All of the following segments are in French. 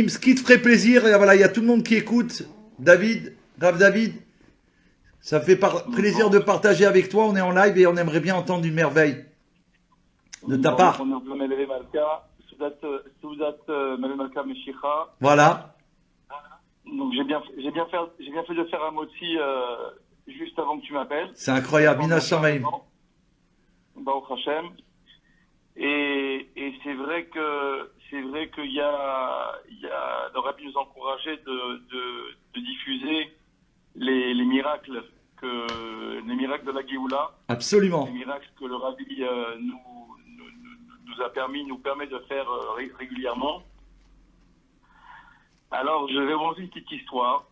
Ce qui te ferait plaisir, et voilà, il y a tout le monde qui écoute. David, Rav David, ça fait plaisir de partager avec toi. On est en live et on aimerait bien entendre une merveille de ta part. On est en plein Melevé Malka. Soudat Melevé Malka Meshicha. Voilà. Donc j'ai bien fait de faire un moti juste avant que tu m'appelles. C'est incroyable. Mina Shamaim. Baruch Hashem. Et c'est vrai qu'il y a le Rabbi nous encourageait de diffuser les miracles de la Géoula. Absolument. Les miracles que le Rabbi nous permet de faire régulièrement. Alors, je vais vous raconter une petite histoire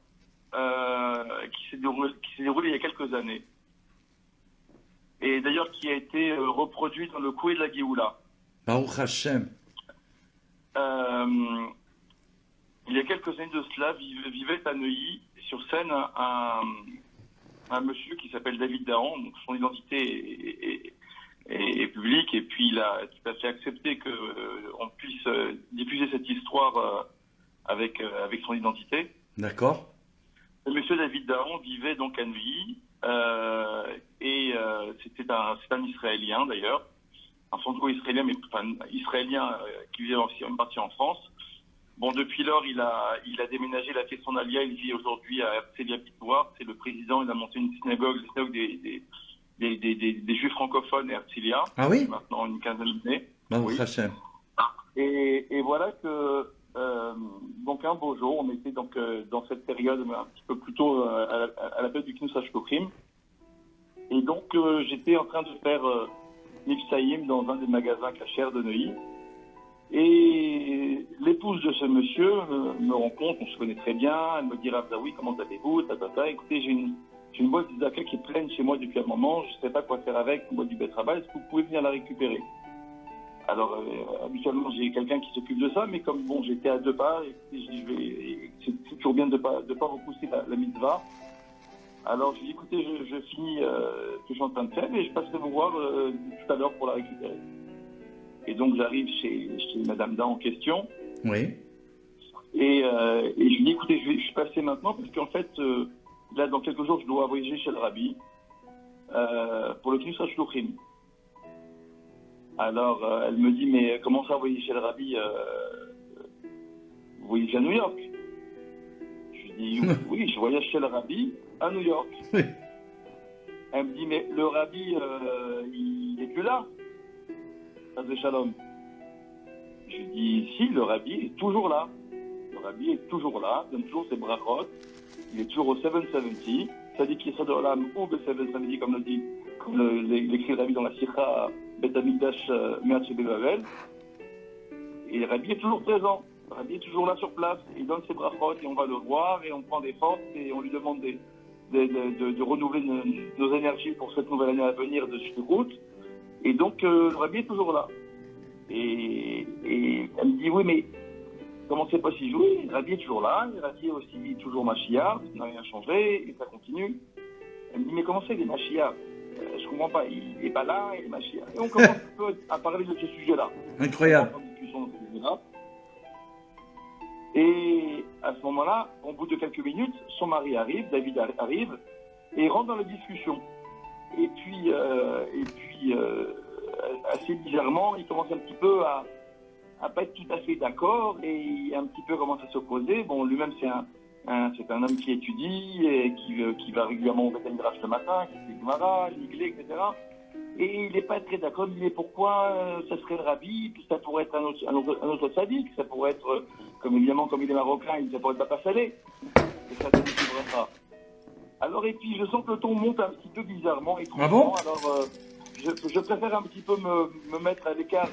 qui s'est déroulée il y a quelques années. Et d'ailleurs, qui a été reproduite dans le Koué de la Géoula. Baruch Hashem. Il y a quelques années de cela, vivait à Neuilly, sur scène, un monsieur qui s'appelle David Dahan. Donc son identité est publique, et puis il a tout à fait accepté qu'on puisse diffuser cette histoire avec son identité. D'accord. Le monsieur David Dahan vivait donc à Neuilly, et c'est un Israélien d'ailleurs, un franco-israélien, mais enfin israélien qui vivait aussi une partie en France. Bon, depuis lors, il a déménagé, il a fait son alia, il vit aujourd'hui à Herzliya Pitoire. C'est le président, il a monté une synagogue, des Juifs francophones à Herzliya. Ah oui? Maintenant une quinzaine d'années. Baruch Oui. Hashem. Et voilà que, donc un beau jour, on était donc dans cette période un petit peu plus tôt à la période du Knesset Shlochim. Et donc j'étais en train de faire Mifsaïm dans un des magasins cachers de Neuilly. Et l'épouse de ce monsieur me rencontre, on se connaît très bien, elle me dit Rav Daoui, comment allez-vous, écoutez, j'ai une boîte de Zaka qui est pleine chez moi depuis un moment, je ne sais pas quoi faire avec, une boîte du Betraba, est-ce que vous pouvez venir la récupérer? Alors, habituellement, j'ai quelqu'un qui s'occupe de ça, mais comme bon, j'étais à deux pas, c'est toujours bien de pas repousser la mitzvah. Alors, je lui ai dit, écoutez, je finis ce que je suis en train de faire et je passerai vous voir tout à l'heure pour la récupérer. Et donc, j'arrive chez Madame Da en question. Oui. Et je lui dis, écoutez, je suis passé maintenant parce qu'en fait, là, dans quelques jours, je dois voyager chez le Rabbi pour le Knesset Shluchim. Alors, elle me dit, mais comment ça, voyager chez le Rabbi vous voyagez à New York? Je lui dis, oui, je voyage chez le Rabbi à New York. Oui. Elle me dit, mais le Rabbi, il n'est plus là. Shalom. Je lui dis, si, le Rabbi est toujours là. Le Rabbi est toujours là, donne toujours ses brachot. Il est toujours au 770. Ça dit qu'il sera de l'âme ou le 770, comme l'écrit le Rabbi dans la Sikha Bet Amikdash Me'at Shebevavel. Et le Rabbi est toujours présent. Le Rabbi est toujours là sur place. Il donne ses brachot et on va le voir et on prend des forces et on lui demande de renouveler nos énergies pour cette nouvelle année à venir de Shukut. Et donc, le Rabbi est toujours là. Et elle me dit, oui, mais comment c'est possible? Oui, le Rabbi est toujours là, le Rabbi est aussi toujours Mashiach, ça n'a rien changé, et ça continue. Elle me dit, mais comment c'est, il est Mashiach? Je comprends pas, il n'est pas là, il est Mashiach. Et on commence un peu à parler de ce sujet-là. Incroyable. On commence en discussion de ce sujet-là. Et à ce moment-là, au bout de quelques minutes, son mari arrive, David arrive, et rentre dans la discussion. Et puis, assez bizarrement, il commence un petit peu à pas être tout à fait d'accord et un petit peu commence à s'opposer. Bon, lui-même, c'est un homme qui étudie et qui va régulièrement au Beth Midrash le matin, qui fait Gemara, l'Iglé, etc. Et il n'est pas très d'accord. Il dit, mais pourquoi ça serait le Rabbi? Puis ça pourrait être un autre sadique. Ça pourrait être, comme il est marocain, ça pourrait être Papa Salé. Et ça donne du bracha. Alors, et puis, je sens que le ton monte un petit peu bizarrement. Ah bon? Alors, je préfère un petit peu me mettre à l'écart,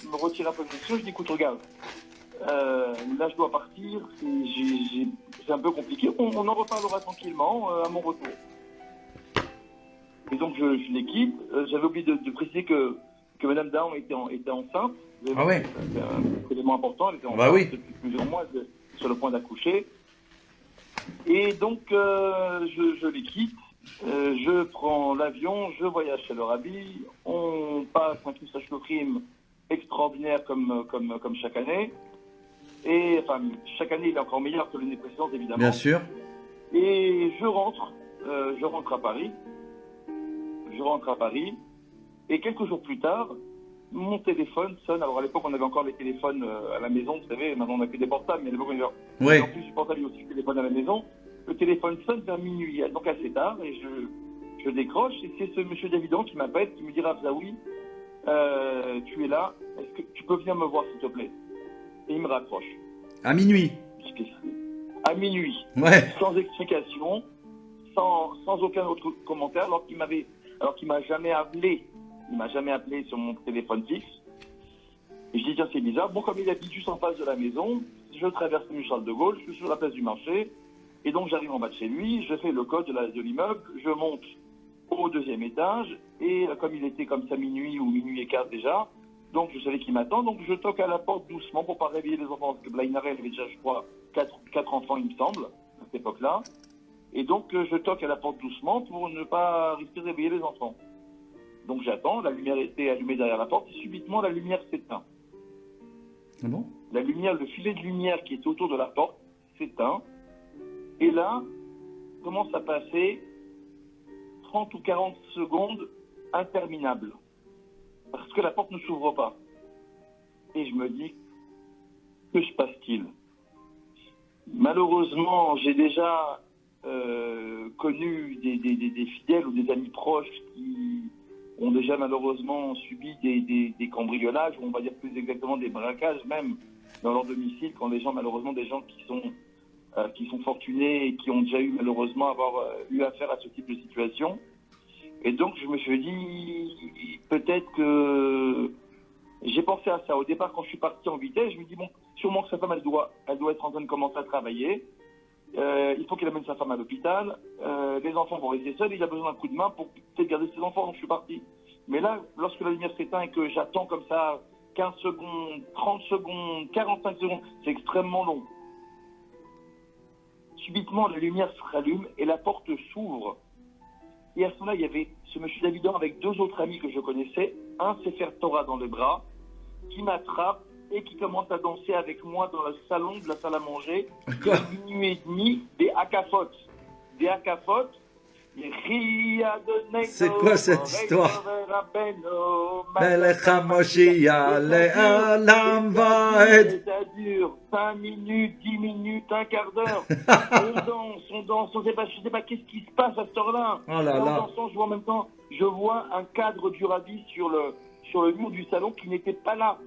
je me retire un peu de question. Je dis, écoute, regarde, là, je dois partir. C'est un peu compliqué. On en reparlera tranquillement à mon retour. Et donc, je les quitte. J'avais oublié de préciser que Mme Dahan était enceinte. Ah ouais. C'est un élément important. Elle était enceinte depuis plusieurs mois, sur le point d'accoucher. Et donc, je les quitte. Je prends l'avion, je voyage chez le Rabbi. On passe un Knesset Shluchim extraordinaire comme chaque année. Et enfin, chaque année, il est encore meilleur que l'année précédente, évidemment. Bien sûr. Et je rentre à Paris. Je rentre à Paris. Et quelques jours plus tard, mon téléphone sonne. Alors à l'époque, on avait encore les téléphones à la maison, vous savez. Maintenant, on n'a que des portables, mais à l'époque, on avait Oui. en plus du portable, il y a aussi le téléphone à la maison. Le téléphone sonne vers minuit, donc assez tard, et je décroche. Et c'est ce monsieur Davidan qui m'appelle, qui me dit Razaoui, tu es là, est-ce que tu peux venir me voir, s'il te plaît? Et il me raccroche. À minuit. À minuit. Ouais. Sans explication, sans aucun autre commentaire, alors qu'il m'a jamais appelé. Il m'a jamais appelé sur mon téléphone fixe. Et je dis, tiens, c'est bizarre. Bon, comme il habite juste en face de la maison, je traverse le Charles de Gaulle, je suis sur la place du marché, et donc j'arrive en bas de chez lui, je fais le code de l'immeuble, je monte au deuxième étage, et comme il était comme ça minuit ou minuit et quart déjà, donc je savais qu'il m'attend, donc je toque à la porte doucement pour pas réveiller les enfants, parce que Blainarel avait déjà, je crois, quatre enfants, il me semble, à cette époque-là. Et donc je toque à la porte doucement pour ne pas risquer de réveiller les enfants. Donc j'attends, la lumière était allumée derrière la porte, et subitement la lumière s'éteint. Ah bon? La lumière, le filet de lumière qui était autour de la porte s'éteint. Et là, commence à passer 30 ou 40 secondes interminables. Parce que la porte ne s'ouvre pas. Et je me dis, que se passe-t-il? Malheureusement, j'ai déjà connu des fidèles ou des amis proches qui ont déjà malheureusement subi des cambriolages, ou on va dire plus exactement des braquages même dans leur domicile, quand les gens, malheureusement, des gens qui sont fortunés et qui ont déjà eu malheureusement eu affaire à ce type de situation. Et donc je me suis dit, peut-être que j'ai pensé à ça. Au départ, quand je suis parti en vitesse, je me dis, bon, sûrement que sa femme, elle doit être en train de commencer à travailler. Il faut qu'il amène sa femme à l'hôpital. Les enfants vont rester seuls. Il a besoin d'un coup de main pour peut-être garder ses enfants. Donc je suis parti. Mais là, lorsque la lumière s'éteint et que j'attends comme ça 15 secondes, 30 secondes, 45 secondes, c'est extrêmement long. Subitement, la lumière se rallume et la porte s'ouvre. Et à ce moment-là, il y avait ce monsieur Davidan avec deux autres amis que je connaissais, un Sefer Torah dans les bras, qui m'attrape et qui commence à danser avec moi dans le salon de la salle à manger. Quoi? Minuit et demi, des hakafotes. Des hakafotes. C'est quoi cette histoire? Melech HaMoshiach le'olam vaed. Ça dure 5 minutes, 10 minutes, un quart d'heure. on danse, je sais pas qu'est-ce qui se passe à cette heure-là. Oh là En là. dansant, je vois en même temps, je vois un cadre du rabbi sur le mur du salon qui n'était pas là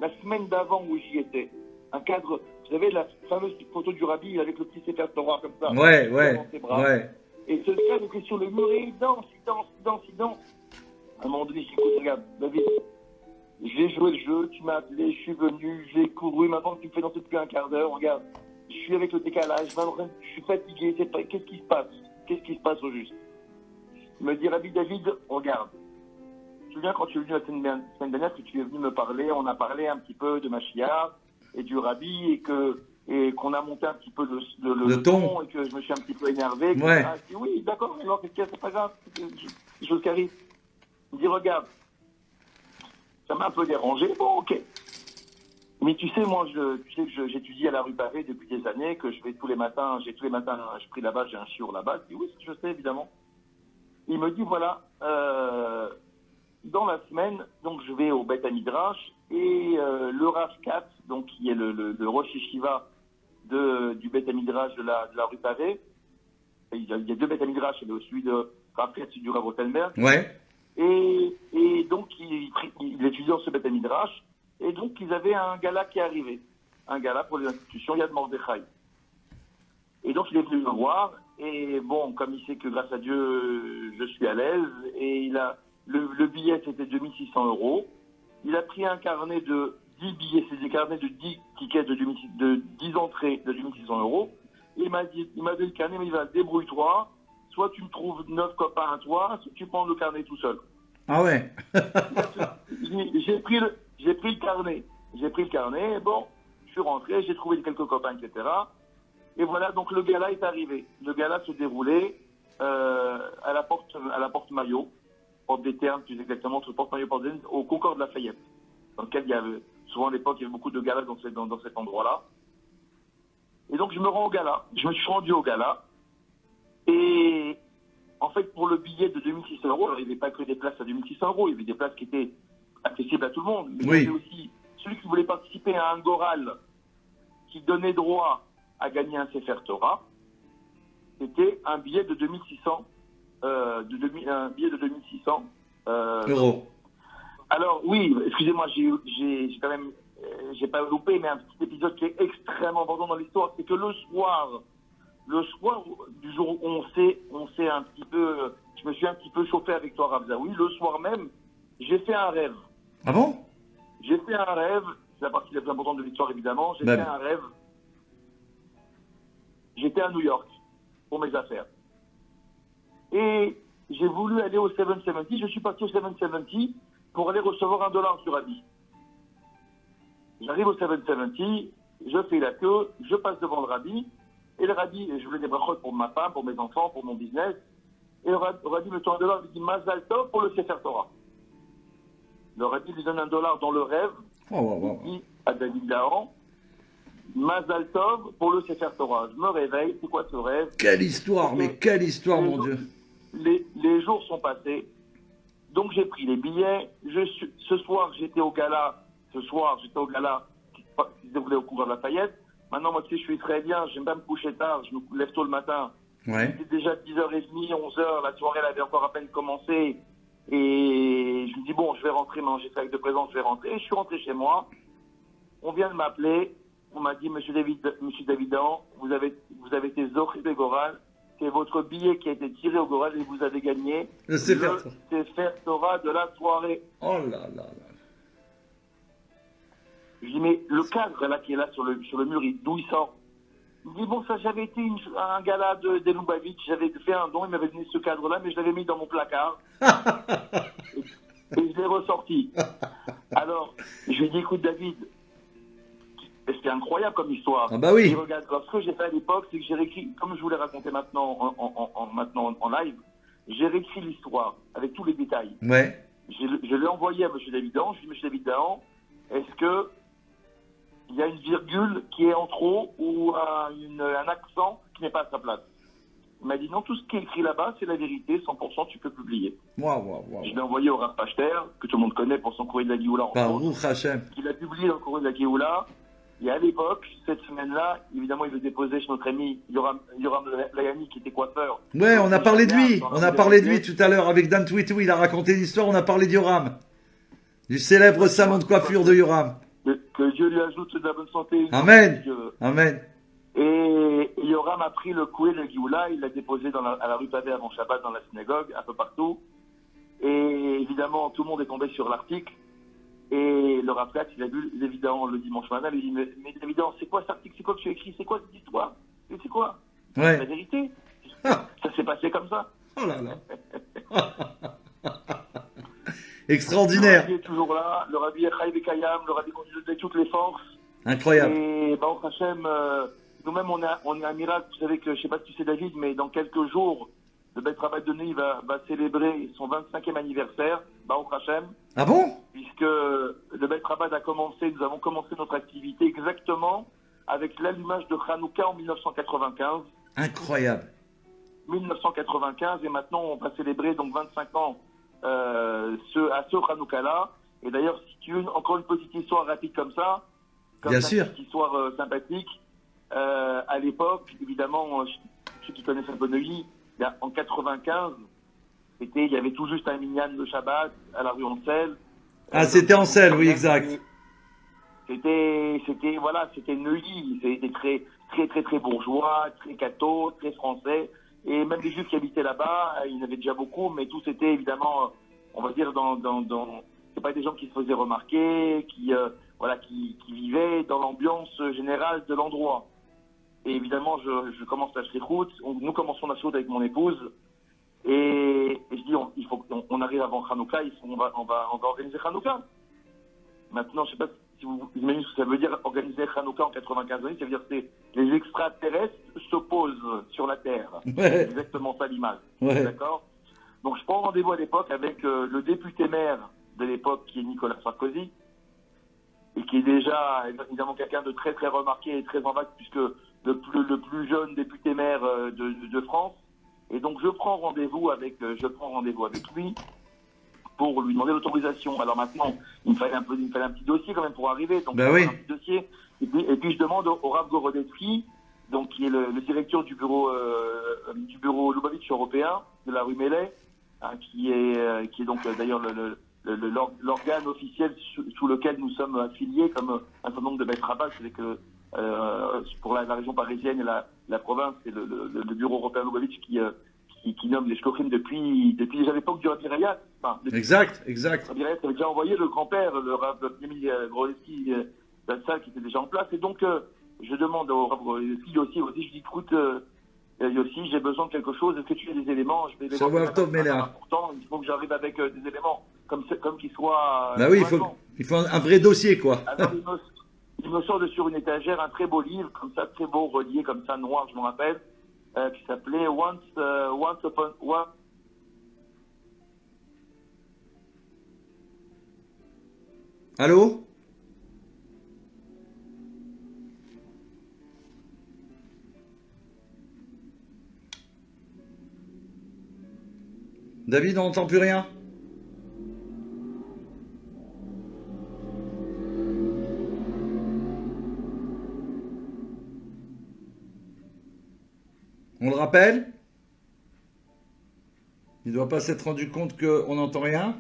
la semaine d'avant où j'y étais. Un cadre, vous savez, la fameuse photo du rabbi avec le petit Sefer Torah comme ça. Ouais. Dans ses bras. Ouais. Et ce cadre était sur le mur et il danse. À un moment donné, je dis, écoute, regarde, David, j'ai joué le jeu, tu m'as appelé, je suis venu, j'ai couru, maintenant que tu me fais danser depuis un quart d'heure, regarde, je suis avec le décalage, je suis fatigué, qu'est-ce qui se passe? Qu'est-ce qui se passe au juste? Il me dit, Rabbi David, regarde, tu te souviens quand tu es venu la semaine dernière que tu es venu me parler, on a parlé un petit peu de Mashiach et du Rabbi et qu'on a monté un petit peu le ton et que je me suis un petit peu énervé. Ouais. Je dis, oui, d'accord, alors qu'est-ce qu'il y a, c'est pas grave, c'est des choses qui arrivent. Il me dit, regarde, ça m'a un peu dérangé, bon, ok. Mais tu sais, moi, tu sais que j'étudie à la rue Pavé depuis des années, que je vais tous les matins, je prie là-bas, j'ai un shiur là-bas. Je dis, oui, je sais, évidemment. Il me dit, voilà, dans la semaine, donc je vais au Beth Midrash et le Rav Katz, donc qui est le Rosh Yeshiva du Beth Midrash de la rue Pavé. Il y a deux Beth Midrash, celui de Rav Katz et du Rav Rothenberg. Ouais. Et donc il étudie dans ce Beth Midrash et donc ils avaient un gala qui est arrivé, un gala pour les institutions Yad Mordechai. Et donc il est venu me voir et bon, comme il sait que grâce à Dieu je suis à l'aise et le billet c'était 2600 €. Il a pris un carnet de 10 billets, c'est des carnets de 10 tickets de 10 entrées de 2600 €. Il m'a donné le carnet, mais il va débrouille-toi. Soit tu me trouves 9 copains à toi, soit tu prends le carnet tout seul. Ah ouais. J'ai pris le carnet, bon, je suis rentré, j'ai trouvé quelques copains, etc. Et voilà, donc le gala est arrivé. Le gala se déroulait à la porte Maillot, porte des Ternes, plus exactement, entre porte Maillot et porte des Ternes, au Concorde de Lafayette, dans lequel il y avait, souvent à l'époque, il y avait beaucoup de galas dans cet endroit-là. Et donc, je me rends au gala. Je me suis rendu au gala. Et en fait, pour le billet de 2600 euros, alors il n'y avait pas que des places à 2600 euros, il y avait des places qui étaient accessibles à tout le monde. Mais Oui. il y avait aussi celui qui voulait participer à un Goral qui donnait droit à gagner un Sefer Torah. C'était un billet de 2600 un billet de 2600 Euros. Alors oui, excusez-moi, j'ai quand même, j'ai pas loupé, mais un petit épisode qui est extrêmement important dans l'histoire, c'est que le soir du jour où on s'est un petit peu, je me suis un petit peu chauffé avec toi, Rav Zaoui, le soir même, j'ai fait un rêve. Ah bon? J'ai fait un rêve, c'est la partie la plus importante de l'histoire évidemment, j'ai Ben. fait un rêve, j'étais à New York pour mes affaires. Et j'ai voulu aller au 770, je suis parti au 770 pour aller recevoir $1 sur Rabbi. J'arrive au 770, je fais la queue, je passe devant le Rabbi, et le Rabbi, je voulais des brachot pour ma femme, pour mes enfants, pour mon business, et le Rabbi me tourne $1, il dit Mazal Tov pour le Sefer Torah. Le Rabbi lui donne $1 dans le rêve, il dit à David Dahan, Mazal Tov pour le Sefer Torah. Je me réveille, c'est quoi ce rêve? Quelle histoire, mais quelle histoire, mon Dieu. Les jours sont passés, donc j'ai pris les billets. Ce soir, j'étais au gala qui se déroulait au cours de Lafayette. Maintenant, moi, tu sais, je suis israélien, j'aime pas me coucher tard, je me lève tôt le matin. Ouais. C'était déjà 10h30, 11h, la soirée, elle avait encore à peine commencé. Et je me dis, bon, je vais rentrer, manger ça avec de présence, je vais rentrer. Et je suis rentré chez moi. On vient de m'appeler. On m'a dit, Monsieur Davidan, vous avez été Zoché de Goral. C'est votre billet qui a été tiré au Goral et vous avez gagné Le Sefer Torah de la soirée. Oh là là là. Je dis, mais le cadre là qui est là sur le mur, d'où il sort? Il me dit, bon, ça, j'avais été un gala de Lubavitch, j'avais fait un don, il m'avait donné ce cadre-là, mais je l'avais mis dans mon placard. et je l'ai ressorti. Alors, je lui ai dit, écoute, David, c'était incroyable comme histoire. Ah bah oui. Et regarde, alors, ce que j'ai fait à l'époque, c'est que j'ai réécrit, comme je vous l'ai raconté maintenant en live, j'ai réécrit l'histoire avec tous les détails. Ouais. Je l'ai envoyé à M. Davidan. Je lui ai dit, M. Davidan, est-ce que il y a une virgule qui est en trop ou un accent qui n'est pas à sa place? Il m'a dit, non, tout ce qui est écrit là-bas, c'est la vérité, 100%, tu peux publier. Waouh. Je l'ai envoyé au Rav Pachter, que tout le monde connaît pour son courrier de la Géoula. Baruch Hashem. Il a publié dans le courrier de la Géoula. Et à l'époque, cette semaine-là, évidemment, il veut déposer chez notre ami Yoram Layani, qui était coiffeur. Ouais, on a parlé de lui. On a parlé de lui tout à l'heure avec Dan Twitou. Il a raconté l'histoire. On a parlé d'Yoram. Du célèbre salon de coiffure de Yoram. Que Dieu lui ajoute de la bonne santé. Amen. Amen. Et Yoram a pris le courrier de la Géoula. Il l'a déposé à la rue Pavé avant Shabbat, dans la synagogue, un peu partout. Et évidemment, tout le monde est tombé sur l'article. Et le Rav Katz, il a vu évidemment le dimanche matin, il dit, mais évidemment, c'est quoi cet article, c'est quoi que tu as écrit, c'est quoi cette histoire, c'est quoi? Ouais. La vérité. Ça s'est passé comme ça. Oh là là. Extraordinaire. Le Rabbi est toujours là, le Rabbi est Chaï Bekayam, le Rabbi continue de toutes les forces. Incroyable. Et Baruch Hashem, nous-mêmes, on est un miracle. Vous savez que, je sais pas si tu sais David, mais dans quelques jours, le Beit Rabbah de Neuilly va célébrer son 25e anniversaire, Baruch Hashem. Ah bon? Puisque le Beit Rabbah a commencé, nous avons commencé notre activité exactement avec l'allumage de Hanouka en 1995. Incroyable. 1995, et maintenant on va célébrer donc 25 ans à ce Hanouka-là. Et d'ailleurs, si tu veux encore une petite histoire rapide comme ça, Bien sûr. Une petite histoire sympathique, à l'époque, évidemment, ceux qui connaissent un peu Neuilly, en 95, il y avait tout juste un minyan de Shabbat à la rue Ancel. Ah, c'était Ancel, oui, exact. C'était Neuilly. C'était très bourgeois, très catho, très français. Et même les Juifs qui habitaient là-bas, il y en avait déjà beaucoup, mais tous étaient évidemment, on va dire, c'est pas des gens qui se faisaient remarquer, qui vivaient dans l'ambiance générale de l'endroit. Et évidemment, je commence la shrichout. Nous commençons la shrichout avec mon épouse. Et je dis, il faut qu'on arrive avant Hanouka, on va organiser Hanouka. Maintenant, je sais pas si vous imaginez ce que ça veut dire, organiser Hanouka en 95 années, ça veut dire que les extraterrestres se posent sur la Terre. Ouais. C'est exactement ça l'image. Ouais. D'accord? Donc je prends rendez-vous à l'époque avec le député maire de l'époque, qui est Nicolas Sarkozy, et qui est déjà évidemment quelqu'un de très très remarqué et très en vague, puisque le plus jeune député maire de France. Et donc je prends rendez-vous avec lui pour lui demander l'autorisation. Alors maintenant, il me fallait un petit dossier quand même pour arriver, donc Ben oui. un petit dossier. Et puis je demande au Rav Gorodetsky, donc qui est le directeur du bureau Lubavitch européen de la rue Mellet, hein, qui est donc d'ailleurs l'organe officiel sous lequel nous sommes affiliés comme un certain nombre de maîtres rabbins, c'est que pour la région parisienne et la province, c'est le bureau européen Lubavitch qui nomme les shlochim depuis déjà l'époque du Rabbi Rayat. Enfin, Exact. Rabbi Rayat avait déjà envoyé le grand-père, le Rav Emile Groleski, qui était déjà en place. Et donc, je demande au Rav Groleski, Yossi, je dis, écoute, Yossi, j'ai besoin de quelque chose, est-ce que tu as des éléments? Je vais les Ça va, Tov Melia. Pourtant, il faut que j'arrive avec des éléments, comme qu'ils soient... Bah oui, il faut un vrai dossier, quoi. Alors, il me sort de sur une étagère un très beau livre, comme ça, très beau, relié, comme ça, noir, je me rappelle, qui s'appelait Once Upon One. Allô? David, on n'entend plus rien? On le rappelle? Il ne doit pas s'être rendu compte qu'on n'entend rien?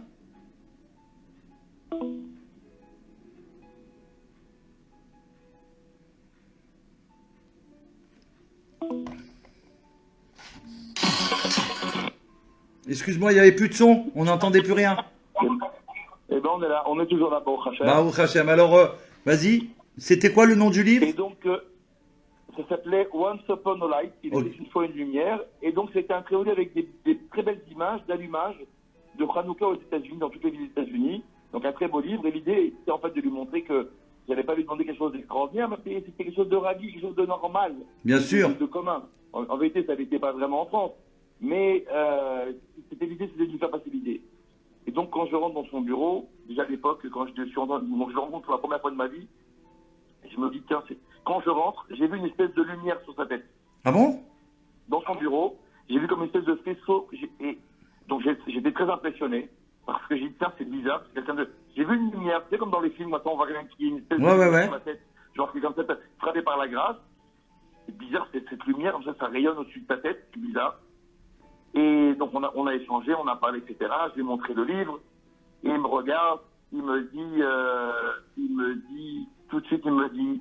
Excuse-moi, il n'y avait plus de son, on n'entendait plus rien. Eh ben, on est là, on est toujours là, Baruch Hashem. Baruch Hashem. Alors, vas-y, c'était quoi le nom du livre? Et donc, ça s'appelait Once Upon a Light, qui était une fois une lumière. Et donc, c'était un tréolé avec des très belles images d'allumage de Hanouka aux États-Unis, dans toutes les villes des États-Unis. Donc, un très beau livre. Et l'idée, c'était en fait de lui montrer que je n'allais pas lui demander quelque chose d'extraordinaire, mais c'était quelque chose de rabbi, quelque chose de normal. Bien sûr. De commun. En vérité, ça n'était pas vraiment en France. Mais l'idée, c'était de lui faire passer l'idée. Et donc, quand je rentre dans son bureau, déjà à l'époque, quand je le rencontre pour la première fois de ma vie, je me dis, tiens, quand je rentre, j'ai vu une espèce de lumière sur sa tête. Ah bon? Dans son bureau, j'ai vu comme une espèce de faisceau. Donc, j'étais très impressionné. Parce que j'ai dit, tiens, c'est bizarre. J'ai vu une lumière, tu sais, comme dans les films, maintenant, on voit quelqu'un qui a une espèce de lumière sur ma tête. Genre, qui est comme ça, frappé par la grâce. C'est bizarre, cette lumière, comme ça rayonne au-dessus de ta tête. C'est bizarre. Et donc, on a échangé, on a parlé, etc. Je lui ai montré le livre. Et il me regarde, il me dit, tout de suite, il me dit,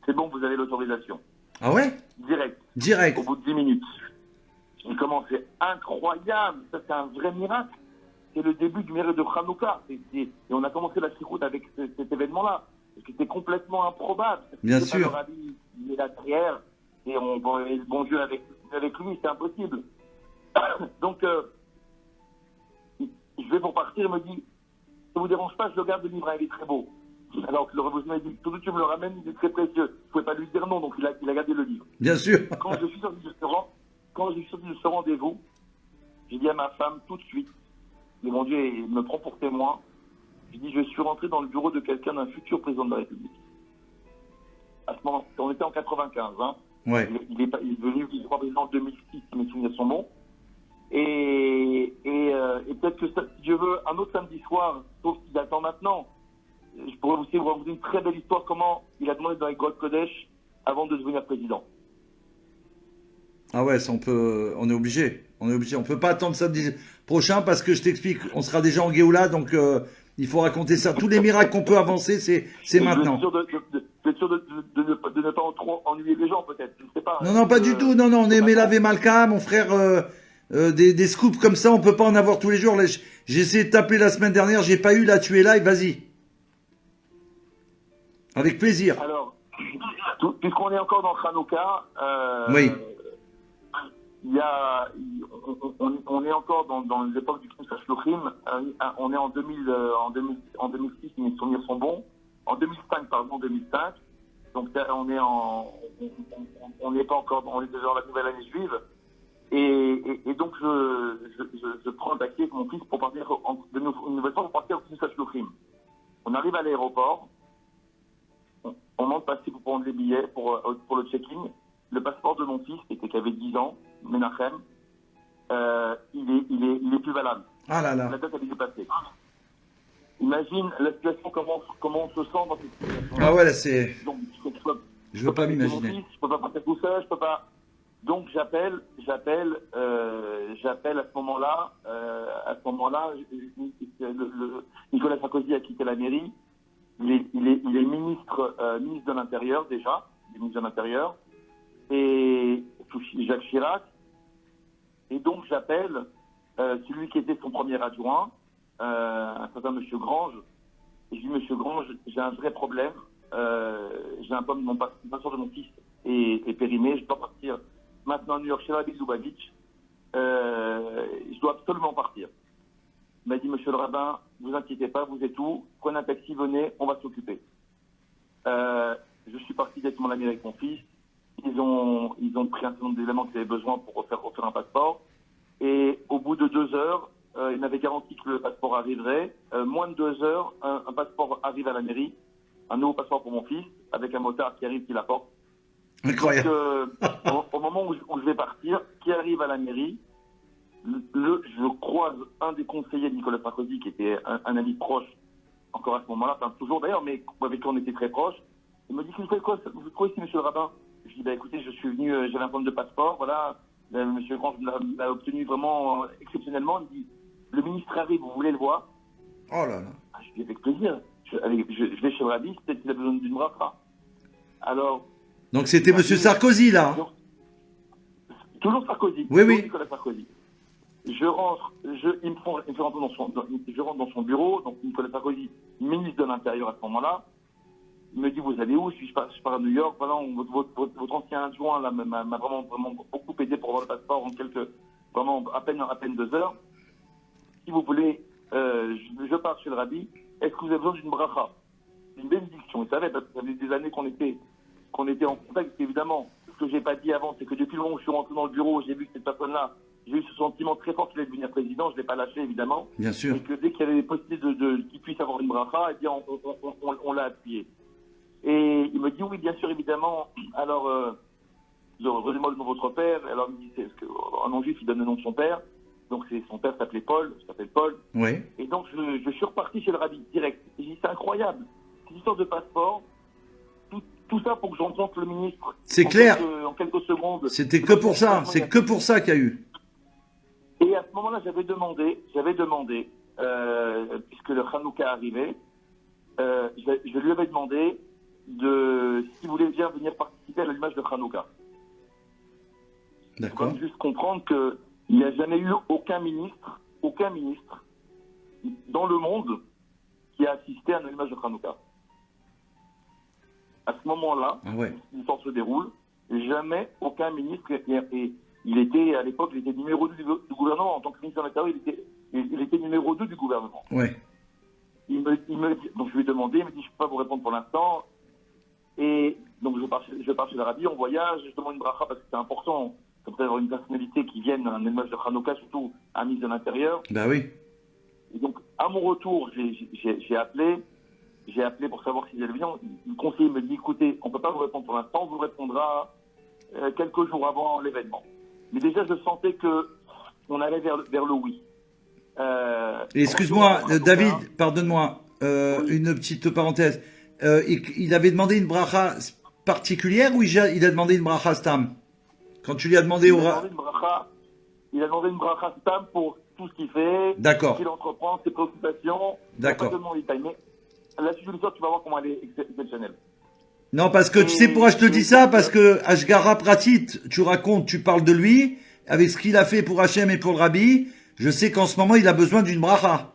c'est bon, vous avez l'autorisation. Ah ouais? Direct. Au bout de 10 minutes. Il commence, c'est incroyable. Ça, c'est un vrai miracle. C'est le début du miracle de Hanouka. Et on a commencé la chikhout avec cet événement-là. Parce que c'était complètement improbable. Bien sûr. Le rabbi, il est la prière. Et le bon Dieu avec lui, c'est impossible. Donc, je vais pour partir, il me dit, ça vous dérange pas, je le garde le livre, il est très beau. Alors que le reboussement m'a dit, tout tu me le ramènes, il est très précieux. Je ne pouvais pas lui dire non, donc il a gardé le livre. Bien sûr. Quand je suis sorti de ce rendez-vous, j'ai dit à ma femme tout de suite, mais mon Dieu me prend pour témoin, j'ai dit, je suis rentré dans le bureau de quelqu'un, d'un futur président de la République. À ce moment, on était en 95, hein. Ouais. Il est devenu président en 2006, si mes souvenirs sont bons. Et peut-être que, si je veux, un autre samedi soir, sauf qu'il attend maintenant, je pourrais aussi vous raconter une très belle histoire, comment il a demandé dans les Grottes Kodesh avant de devenir président. Ah ouais, ça on est obligé. On peut pas attendre samedi prochain parce que je t'explique, on sera déjà en Géoula, donc il faut raconter ça. Tous les miracles qu'on peut avancer, c'est maintenant. Je suis sûr de ne pas trop ennuyer les gens, peut-être. Je ne sais pas. Non, pas du tout. Non, on est Melavé Malka, mon frère. Des scoops comme ça, on peut pas en avoir tous les jours. J'ai essayé de t'appeler la semaine dernière, j'ai pas eu. Là, tu es live, vas-y. Avec plaisir. Alors, puisqu'on est encore dans Hanouka, oui. On est encore dans les époques du Knesset Shlochim. On est en 2006, si mes souvenirs sont bons. En 2005, pardon, 2005. Donc on n'est pas encore, on est déjà dans la nouvelle année juive. Et donc je prends le taxi avec mon fils pour partir une nouvelle fois pour partir au Knesset Shlochim. On arrive à l'aéroport. On demande passer pour prendre les billets pour le check-in. le passeport de mon fils, qui avait 10 ans, Menachem, il est plus valable. Ah là La là. date, elle est dépassée. Imagine la situation, comment on se sent dans cette situation. Ah ouais, là, c'est... Donc, Je veux pas quitter mon m'imaginer. fils, je peux pas partir tout seul, je peux pas. Donc j'appelle à ce moment-là. Nicolas Sarkozy a quitté la mairie. Il est ministre de l'Intérieur déjà, il est ministre de l'Intérieur, et sous Jacques Chirac. Et donc j'appelle celui qui était son premier adjoint, un certain Monsieur Grange. Et je dis Monsieur Grange, j'ai un vrai problème. J'ai un problème, le passeport de mon fils est périmé. Je dois partir maintenant à New York chez Rabbi Lubavitch. Je dois absolument partir. Il m'a dit, monsieur le rabbin, vous inquiétez pas, vous êtes où? Prenez un taxi, venez, on va s'occuper. Je suis parti directement à la mairie avec mon fils. Ils ont pris un certain nombre d'éléments qu'ils avaient besoin pour refaire un passeport. Et au bout de 2 heures, ils m'avaient garanti que le passeport arriverait. Moins de 2 heures, un passeport arrive à la mairie. Un nouveau passeport pour mon fils, avec un motard qui arrive, qui l'apporte. Incroyable. Donc, au moment où je vais partir, qui arrive à la mairie, je croise un des conseillers de Nicolas Sarkozy, qui était un ami proche, encore à ce moment-là, enfin toujours d'ailleurs, mais avec qui on était très proches. Il me dit, vous faites quoi ici, monsieur le rabbin? Je dis, écoutez, je suis venu, j'avais un problème de passeport, voilà, monsieur Grange l'a obtenu vraiment exceptionnellement. Il dit, le ministre arrive, vous voulez le voir? Oh là là. Je dis, avec plaisir. Je vais chez le rabbi, peut-être qu'il a besoin d'une bracha. Alors. Donc c'était monsieur Sarkozy, là. Toujours Sarkozy. Oui, toujours oui. Nicolas Sarkozy. Je rentre, il me fait rentrer je rentre dans son bureau, donc Nicolas Sarkozy, ministre de l'Intérieur à ce moment-là. Il me dit, vous allez où? Je pars à New York. Voilà, votre ancien adjoint là, m'a vraiment beaucoup aidé pour avoir le passeport en vraiment à peine 2 heures. Si vous voulez, je pars chez le rabbi. Est-ce que vous avez besoin d'une bracha? Une bénédiction. Il savait, parce que ça faisait des années qu'on était en contact, évidemment. Ce que j'ai pas dit avant, c'est que depuis le moment où je suis rentré dans le bureau, j'ai vu que cette personne-là, j'ai eu ce sentiment très fort qu'il allait devenir président. Je l'ai pas lâché, évidemment. Bien sûr. Et que dès qu'il y avait des possibilités qu'il puisse avoir une bracha, eh bien, on l'a appuyé. Et il me dit, oui, bien sûr, évidemment. Alors, redonnez-moi le nom de votre père. Alors, il me dit, en non juif, il donne le nom de son père. Donc, son père s'appelle Paul. Oui. Et donc, je suis reparti chez le rabbi, direct. Et j'ai dit, c'est incroyable. Cette histoire de passeport, tout ça pour que j'encontre le ministre. C'est clair. En quelques secondes. C'était que pour ça. C'est que pour ça qu'il y a eu. Et à ce moment-là, j'avais demandé, puisque le Hanouka arrivait, je lui avais demandé s'il voulait bien venir participer à l'allumage de Hanouka. D'accord. Il faut juste comprendre qu'il n'y a jamais eu aucun ministre dans le monde qui a assisté à un allumage de Hanouka. À ce moment-là, l'histoire se déroule, jamais aucun ministre, et il était, à l'époque, il était numéro 2 du gouvernement, en tant que ministre de l'Intérieur, il était numéro 2 du gouvernement. Ouais. Donc je lui ai demandé, il me dit, je ne peux pas vous répondre pour l'instant, et donc je pars chez le rabbi, on voyage, je demande une bracha parce que c'est important, comme ça d'avoir une personnalité qui vienne à un allumage de Hanouka, surtout un ministre de l'Intérieur. Bah oui. Et donc, à mon retour, j'ai appelé pour savoir s'il allait bien. Le conseiller me dit, écoutez, on ne peut pas vous répondre pour l'instant, on vous répondra quelques jours avant l'événement. Mais déjà, je sentais qu'on allait vers le oui. Excuse-moi, David, pardonne-moi, une petite parenthèse. Il avait demandé une bracha particulière ou il a demandé une bracha stam? Quand tu lui as demandé au il a demandé une bracha stam pour tout ce qu'il fait, D'accord. ce qu'il entreprend, ses préoccupations. D'accord. Pas de mon détail, mais la suite de l'histoire, tu vas voir comment elle est exceptionnelle. Non, parce que tu sais pourquoi je te dis ça? Parce que Ashgara Pratit, tu parles de lui, avec ce qu'il a fait pour Hachem et pour le Rabbi, je sais qu'en ce moment, il a besoin d'une bracha.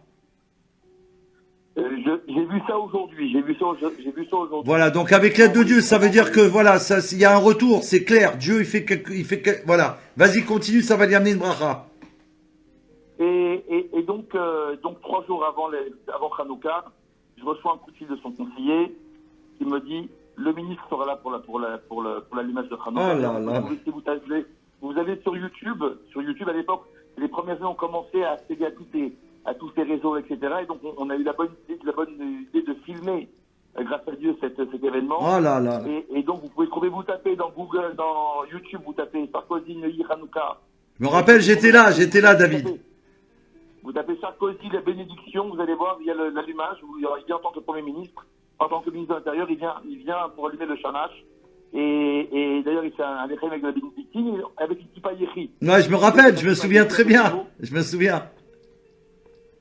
J'ai vu ça aujourd'hui. Voilà, donc avec l'aide de Dieu, ça veut dire que voilà, il y a un retour, c'est clair. Dieu, voilà. Vas-y, continue, ça va lui amener une bracha. Et donc 3 jours avant Hanouka, je reçois un coup de fil de son conseiller qui me dit le ministre sera là pour l'allumage de Hanouka. Oh là là. Vous allez sur YouTube à l'époque, les premières années ont commencé à accéder à tous ces réseaux, etc. Et donc on a eu la bonne idée de filmer grâce à Dieu, cet événement. Oh là là. Et donc, vous pouvez trouver, vous tapez dans Google, dans YouTube, vous tapez Sarkozy, Neuilly, Hanouka. Je me rappelle, j'étais là, David. Vous tapez Sarkozy, la bénédiction, vous allez voir, il y a l'allumage, il vient en tant que Premier ministre, en tant que ministre de l'Intérieur, il vient pour allumer le shamash. Et d'ailleurs, il fait un écrit avec de la bénédiction, avec une kippa yéchi. Ouais, je me rappelle, je me souviens très bien. Je me souviens.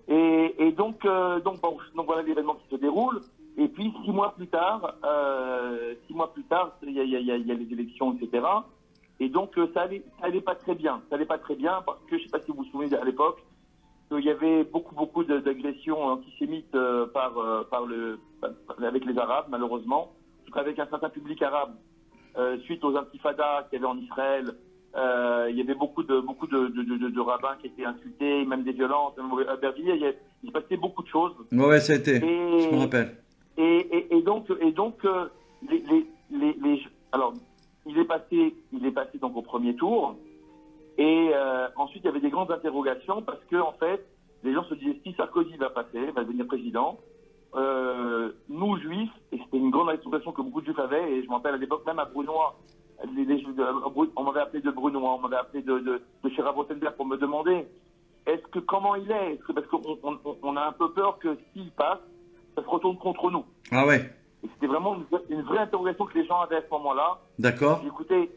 Et donc voilà l'événement qui se déroule. Et puis 6 mois plus tard, il y a les élections, etc. Et donc ça allait pas très bien. Ça allait pas très bien parce que je sais pas si vous vous souvenez à l'époque, il y avait beaucoup d'agressions antisémites avec les Arabes, malheureusement, en tout cas avec un certain public arabe, suite aux intifadas qu'il y avait en Israël. Il y avait beaucoup de rabbins qui étaient insultés, même des violences. Même à Bervilliers, il se passait beaucoup de choses. Ouais, ça a été. Je me rappelle. Et donc, alors, il est passé donc au premier tour. Et ensuite, il y avait des grandes interrogations parce que, en fait, les gens se disaient si Sarkozy va devenir président, nous, juifs, et c'était une grande interrogation que beaucoup de juifs avaient, et je me rappelle à l'époque, même à Brunois, on m'avait appelé de Brunois, on m'avait appelé de chez Rav Rosenberg pour me demander comment il est, parce qu'on a un peu peur que s'il passe, ça se retourne contre nous. Ah ouais. Et c'était vraiment une vraie interrogation que les gens avaient à ce moment-là. D'accord. Écoutez,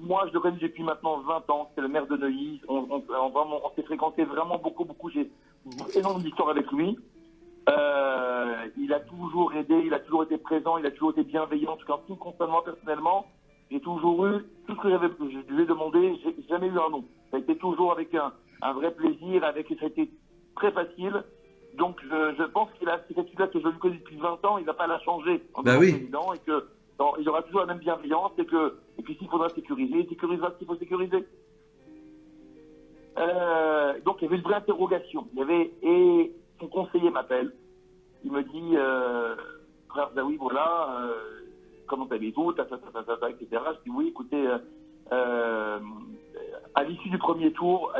moi, je le connais depuis maintenant 20 ans. C'est le maire de Neuilly. On s'est fréquenté vraiment beaucoup. J'ai énormément d'histoires avec lui. Il a toujours aidé, il a toujours été présent, il a toujours été bienveillant. En tout cas, tout concernant moi personnellement, j'ai toujours eu tout ce que je lui ai demandé. J'ai jamais eu un non. Ça a été toujours avec un vrai plaisir, ça a été très facile. Donc, je pense qu'il a cette attitude-là que je lui connais depuis 20 ans, il va pas la changer en tant que président, et que il y aura toujours la même bienveillance, et puis s'il faudra sécuriser, il sécurisera ce qu'il faut sécuriser. Donc, il y avait une vraie interrogation. Et son conseiller m'appelle. Il me dit, frère Zawi, voilà, comment allez-vous, etc. Je dis, oui, écoutez, à l'issue du premier tour,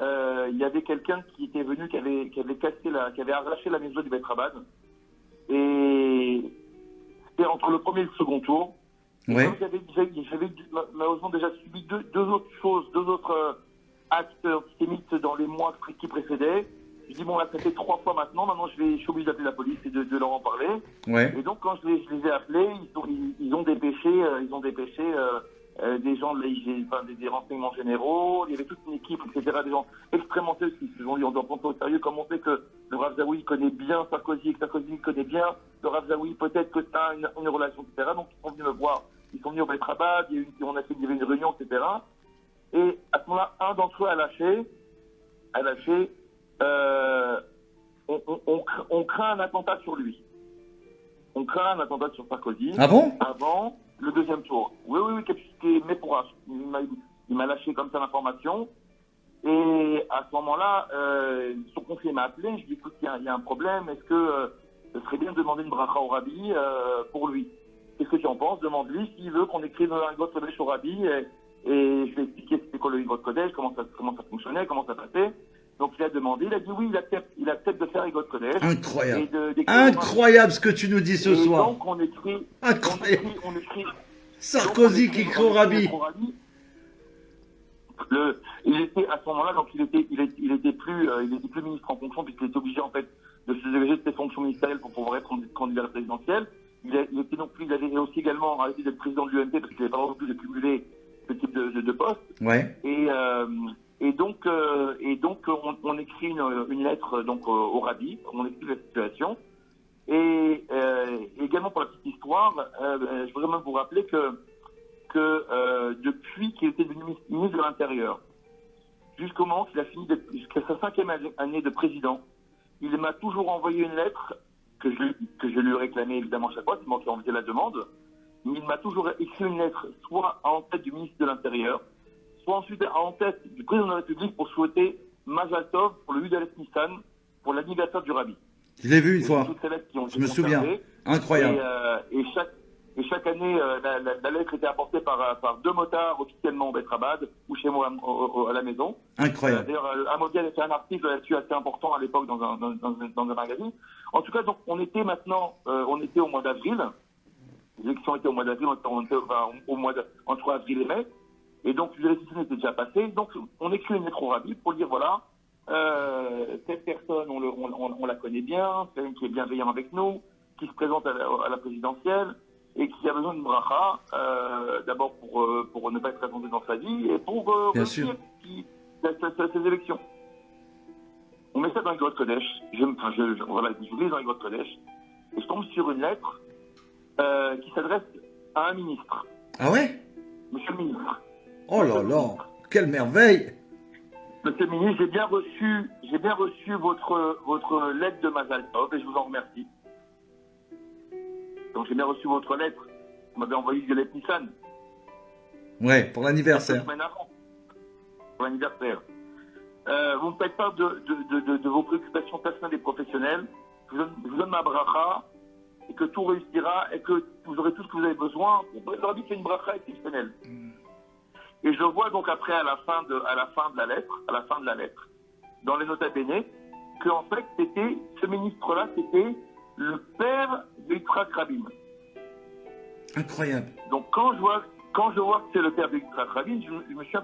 il y avait quelqu'un qui était venu, qui avait arraché la maison du Betrabad. Et c'était entre le premier et le second tour. Ouais. J'avais malheureusement déjà subi deux autres actes antisémites dans les mois qui précédaient. Je dis, bon, là, ça fait 3 fois maintenant je suis obligé d'appeler la police et de leur en parler. Ouais. Et donc, quand je les ai appelés, ils ont dépêché des gens de l'AIG, des renseignements généraux, il y avait toute une équipe, etc., des gens extrêmement sérieux qui se sont dit, on doit prendre ça au sérieux, comme on sait que le Rav Zawi connaît bien Sarkozy, et que Sarkozy connaît bien le Rav Zawi, peut-être que ça a une relation, etc. Donc, ils sont venus me voir, ils sont venus au Betrabad, il y avait une réunion, etc. Et à ce moment-là, un d'entre eux a lâché, on craint un attentat sur lui. On craint un attentat sur Sarkozy. Ah bon? Avant le deuxième tour. Oui, mais pour il m'a lâché comme ça l'information. Et à ce moment-là, son conseiller m'a appelé. Je lui ai dit, écoute, il y a un problème. Est-ce que ce serait bien de demander une bracha au Rabbi pour lui? Qu'est-ce que tu en penses? Demande-lui s'il veut qu'on écrive un Higot Kodesh au Rabbi. Et je vais expliquer c'était quoi le Higot Kodesh, comment ça fonctionnait, comment ça passait. Donc il a demandé, il a dit oui, il accepte de faire Higot Kodesh. Incroyable. Incroyable ce que tu nous dis ce soir. Donc on écrit. Incroyable. On écrit Sarkozy qui écrit au Rabbi. Il était à ce moment-là, donc il était plus ministre en fonction puisqu'il était obligé en fait de se dégager de ses fonctions ministérielles pour pouvoir être candidat présidentiel. Il avait aussi également arrêté d'être président de l'UMP parce qu'il n'avait pas non plus de cumuler ce type de poste. Ouais. Et donc on écrit une lettre donc au Rabbi, on explique la situation. Et également pour la petite histoire, je voudrais même vous rappeler que depuis qu'il était devenu ministre de l'Intérieur, jusqu'au moment qu'il a fini jusqu'à sa 5e année de président, il m'a toujours envoyé une lettre que je lui réclamais évidemment chaque fois, c'est moi qui ai envoyé la demande. Mais il m'a toujours écrit une lettre, soit en tête du ministre de l'Intérieur, soit ensuite en tête du président de la République pour souhaiter Mazal Tov pour le Yud Nissan, pour l'anniversaire du Rabbi. Je l'ai vu une fois. Je me souviens. Incroyable. Et chaque année, la lettre était apportée par 2 motards officiellement au Betrabad ou chez moi à la maison. Incroyable. D'ailleurs, Amodiel a fait un article là-dessus assez important à l'époque dans un magazine. En tout cas, donc, on était au mois d'avril. Les élections étaient au mois d'avril, on était entre avril et mai. Et donc, les élections étaient déjà passées. Donc, on écrit une lettre au rabbi pour dire, voilà, cette personne, on la connaît bien, c'est une qui est bienveillant avec nous, qui se présente à la présidentielle et qui a besoin d'une bracha, d'abord pour ne pas être attendu dans sa vie et pour réussir ces élections. On met ça dans le Grotte Kodesh, je lis dans le Grotte Kodesh, et je tombe sur une lettre qui s'adresse à un ministre. Ah ouais? Monsieur le ministre. Oh là là, quelle merveille! Monsieur le ministre, j'ai bien reçu votre lettre de Mazal Tov et je vous en remercie. Donc j'ai bien reçu votre lettre. Vous m'avez envoyé Violette Nissan. Ouais, pour l'anniversaire. Pour l'anniversaire. Vous ne me faites pas de vos préoccupations personnelles et professionnelles. Je vous donne ma bracha et que tout réussira et que vous aurez tout ce que vous avez besoin. Le rabbi fait une bracha exceptionnelle. Et je vois donc après, à la fin de la lettre, dans les notes à bene, que en fait, ce ministre-là, c'était le père de Yitzhak Rabin. Incroyable. Donc quand je vois que c'est le père de Yitzhak Rabin, je me suis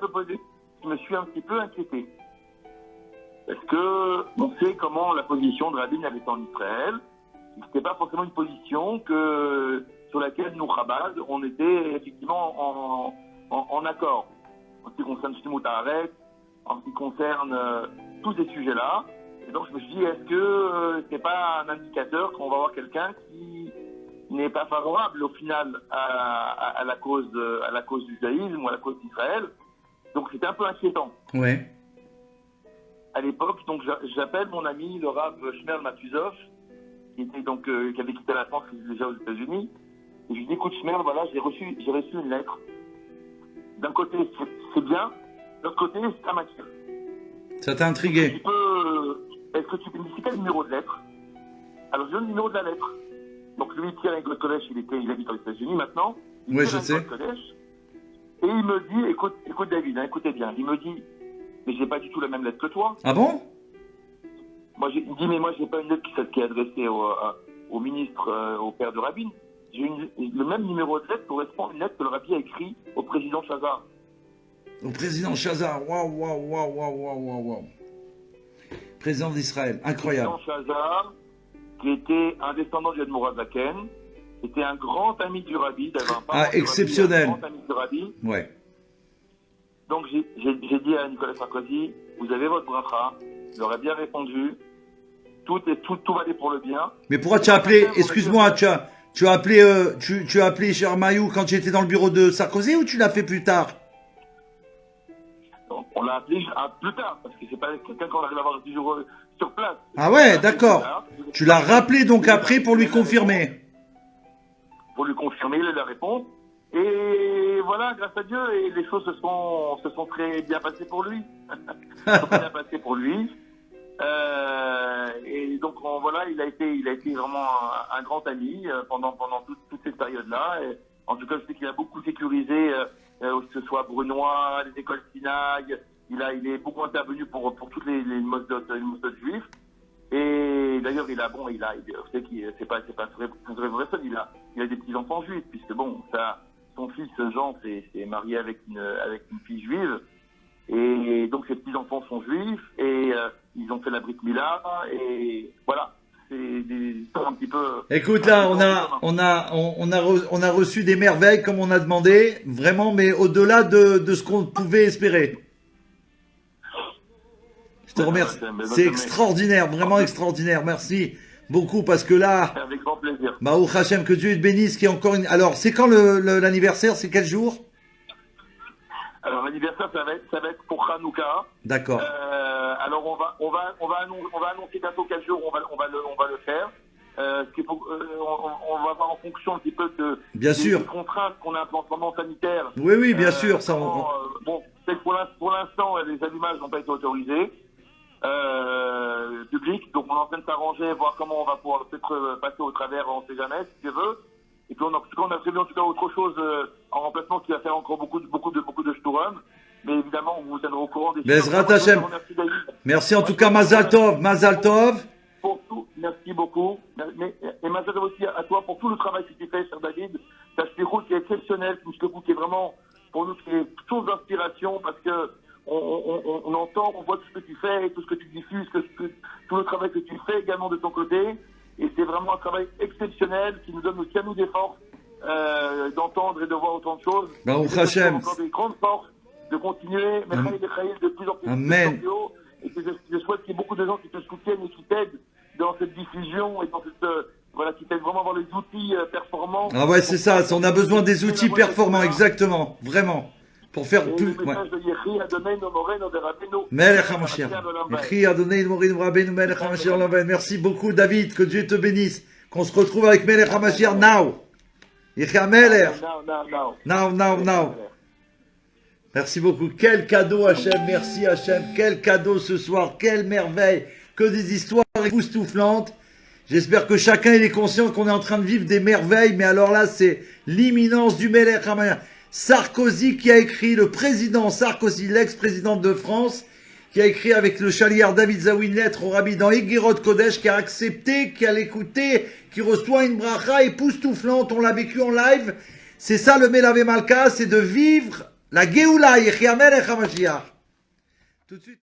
un petit peu inquiété. Parce que on sait comment la position de Rabin avait été en Israël. C'était pas forcément une position sur laquelle nous, Chabad, on était effectivement en accord. En ce qui concerne Shimut Haaretz, en ce qui concerne tous ces sujets-là. Et donc je me suis dit, est-ce que c'est pas un indicateur qu'on va avoir quelqu'un qui n'est pas favorable au final à la cause du judaïsme ou à la cause d'Israël? Donc c'était un peu inquiétant. Ouais. À l'époque, donc j'appelle mon ami le Rav Shmerl Matuzov, qui avait quitté la France, qui était déjà aux États-Unis, et je lui dis, écoute Shmerl, voilà, j'ai reçu une lettre. D'un côté, c'est bien, de l'autre côté, ça m'inquiète. Ça t'a intrigué? Est-ce que tu peux me dire quel numéro de lettre? Alors je donne le numéro de la lettre. Donc lui tient un Grotte Kodesh, il habite aux États-Unis maintenant. Oui, je sais. Et il me dit, écoute David, écoutez bien, il me dit, mais j'ai pas du tout la même lettre que toi. Ah bon? Il me dit, mais moi j'ai pas une lettre qui est adressée au ministre, au père de Rabin. Le même numéro de lettre correspond à une lettre que le Rabbi a écrite au président Chazar. Au président Chazar, waouh. Président d'Israël, incroyable. Le président Chazar, qui était un descendant du Admor Zaken, était un grand ami du Rabbi. Exceptionnel. Un grand ami du Rabbi. Ouais. Donc j'ai dit à Nicolas Sarkozy, vous avez votre bracha, il aurait bien répondu, tout va aller pour le bien. Mais pourquoi tu as appelé, excuse-moi, tu as appelé Cher Mayou quand tu étais dans le bureau de Sarkozy ou tu l'as fait plus tard? On l'a appelé plus tard, parce que c'est pas quelqu'un qu'on arrive à avoir toujours sur place. Ah ouais, d'accord. Tu l'as rappelé donc après pour lui confirmer. Pour lui confirmer la réponse. Et voilà, grâce à Dieu, et les choses se sont très bien passées pour lui. Et donc voilà, il a été vraiment un grand ami pendant toute cette période-là. Et en tout cas, je sais qu'il a beaucoup sécurisé, que ce soit Brunois, les écoles Sinaï. Il est beaucoup intervenu pour toutes les mosdotes juifs. Et d'ailleurs, je sais qu'il c'est pas une vraie personne. Il a des petits enfants juifs, puisque bon, son fils Jean s'est marié avec une fille juive. Et donc ses petits-enfants sont juifs et ils ont fait la Brit Mila et voilà, c'est des histoires un petit peu... Écoute là, on a reçu des merveilles comme on a demandé, vraiment, mais au-delà de ce qu'on pouvait espérer. Je te remercie, c'est extraordinaire, vraiment extraordinaire, merci beaucoup parce que là... Avec grand plaisir. Baruch Hashem, que Dieu te bénisse, qui est encore une... Alors, c'est quand l'anniversaire, c'est quel jour? Alors l'anniversaire, ça va être pour Hanouka. D'accord. Alors on va annoncer bientôt quel jour on va le faire. On va voir en fonction un petit peu des contraintes qu'on a en ce moment sanitaire. Oui, bien sûr. Ça, bon, pour l'instant, les allumages n'ont pas été autorisés publics, donc on est en train de s'arranger, voir comment on va pouvoir peut-être passer au travers, on ne sait jamais, si tu veux. Et puis on a prévu en tout cas autre chose en remplacement qui va faire encore beaucoup de shturim. Mais évidemment, on vous tiendra au courant des Bezrat Hashem. Merci en tout cas, Mazal Tov. Pour tout. Merci beaucoup. Et ma sœur aussi à toi pour tout le travail que tu fais, cher David. Ta shlichut qui est exceptionnelle, une shlichut qui est vraiment, pour nous, qui est source d'inspiration parce que on entend, on voit tout ce que tu fais, tout ce que tu diffuses, tout le travail que tu fais également de ton côté. Et c'est vraiment un travail exceptionnel qui nous donne aussi à nous des forces d'entendre et de voir autant de choses. Baruch Hashem. Encore des grandes forces de continuer, de plus en plus, Amen. plus haut. Et que je souhaite qu'il y ait beaucoup de gens qui te soutiennent et qui t'aident dans cette diffusion et dans cette voilà, qui t'aident vraiment à avoir les outils performants. Ah ouais, c'est ça. On a besoin des outils performants, exactement, vraiment, pour faire Et plus. le message de Yehi Adonai Moreno de Rabbeinu. Melech HaMashiach. Yehi Adonai Moreno Rabbeinu Melech HaMashiach Olam Vaed. Merci beaucoup, David. Que Dieu te bénisse. Qu'on se retrouve avec Melech HaMashiach now. Yehi HaMelech. Now. Merci beaucoup. Quel cadeau, Hachem. Merci, Hachem. Quel cadeau ce soir. Quelle merveille. Que des histoires époustouflantes. J'espère que chacun est conscient qu'on est en train de vivre des merveilles. Mais alors là, c'est l'imminence du Melech HaMashiach. Sarkozy qui a écrit, le président Sarkozy, l'ex-président de France, qui a écrit avec le chaliard David Zawi une lettre au rabbi dans Igirot Kodesh, qui a accepté, qui a l'écouté, qui reçoit une bracha époustouflante. On l'a vécu en live. C'est ça le Melavé Malka, c'est de vivre la Géoula, Yehi HaMelech HaMashiach. Tout de suite.